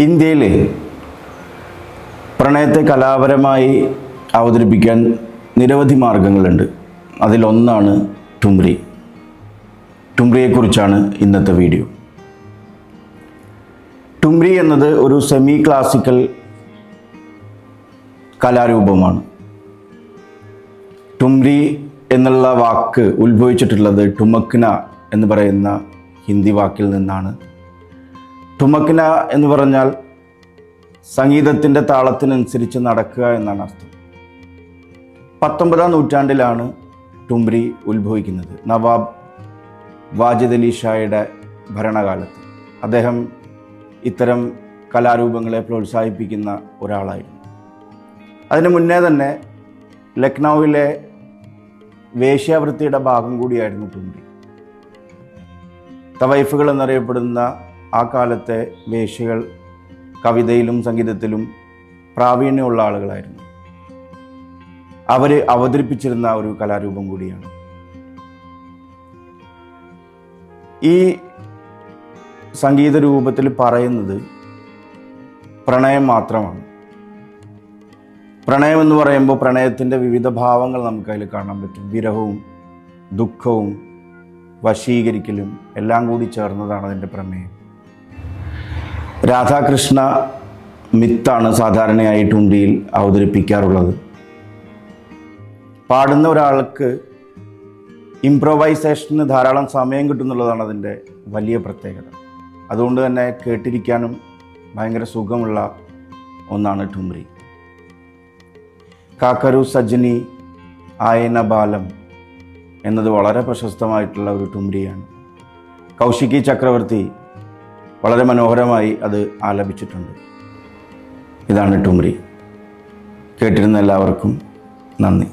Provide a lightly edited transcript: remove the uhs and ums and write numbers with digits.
ഇന്ത്യയിൽ പ്രണയത്തെ കലാപരമായി അവതരിപ്പിക്കാൻ നിരവധി മാർഗങ്ങളുണ്ട്. അതിലൊന്നാണ് ഠുംരി. ഠുംരിയെക്കുറിച്ചാണ് ഇന്നത്തെ വീഡിയോ. ഠുംരി എന്നത് ഒരു സെമി ക്ലാസിക്കൽ കലാരൂപമാണ്. ഠുംരി എന്നുള്ള വാക്ക് ഉത്ഭവിച്ചിട്ടുള്ളത് ഠുമക്ന എന്ന് പറയുന്ന ഹിന്ദി വാക്കിൽ നിന്നാണ്. ഠുമക്ന എന്ന് പറഞ്ഞാൽ സംഗീതത്തിൻ്റെ താളത്തിനനുസരിച്ച് നടക്കുക എന്നാണ് അർത്ഥം. 19-ാം നൂറ്റാണ്ടിലാണ് ഠുംരി ഉത്ഭവിക്കുന്നത്. നവാബ് വാജിദ് അലി ഷായുടെ ഭരണകാലത്ത് അദ്ദേഹം ഇത്തരം കലാരൂപങ്ങളെ പ്രോത്സാഹിപ്പിക്കുന്ന ഒരാളായിരുന്നു. അതിനു മുന്നേ തന്നെ ലക്നൗവിലെ വേശ്യാവൃത്തിയുടെ ഭാഗം കൂടിയായിരുന്നു ഠുംരി. തവൈഫുകൾ എന്നറിയപ്പെടുന്ന ആ കാലത്തെ വേശ്യകൾ കവിതയിലും സംഗീതത്തിലും പ്രാവീണ്യമുള്ള ആളുകളായിരുന്നു. അവർ അവതരിപ്പിച്ചിരുന്ന ഒരു കലാരൂപം കൂടിയാണ്. ഈ സംഗീത രൂപത്തിൽ പറയുന്നത് പ്രണയം മാത്രമാണ്. പ്രണയം എന്ന് പറയുമ്പോൾ പ്രണയത്തിൻ്റെ വിവിധ ഭാവങ്ങൾ നമുക്കതിൽ കാണാൻ പറ്റും. വിരഹവും ദുഃഖവും വശീകരിക്കലും എല്ലാം കൂടി ചേർന്നതാണ് അതിൻ്റെ പ്രമേയം. രാധാകൃഷ്ണ മിത്താണ് സാധാരണയായി ഠുംരിയിൽ അവതരിപ്പിക്കാറുള്ളത്. പാടുന്ന ഒരാൾക്ക് ഇംപ്രൊവൈസേഷന് ധാരാളം സമയം കിട്ടുന്നുള്ളതാണ് അതിൻ്റെ വലിയ പ്രത്യേകത. അതുകൊണ്ട് തന്നെ കേട്ടിരിക്കാനും ഭയങ്കര സുഖമുള്ള ഒന്നാണ് ഠുംരി. കാക്കരു സജ്നി ആയന ബാലം എന്നത് വളരെ പ്രശസ്തമായിട്ടുള്ള ഒരു ഠുംരിയാണ്. കൗശികി ചക്രവർത്തി വളരെ മനോഹരമായി അത് ആലപിച്ചിട്ടുണ്ട്. ഇതാണ് ഠുംരി. കേട്ടിരുന്ന എല്ലാവർക്കും നന്ദി.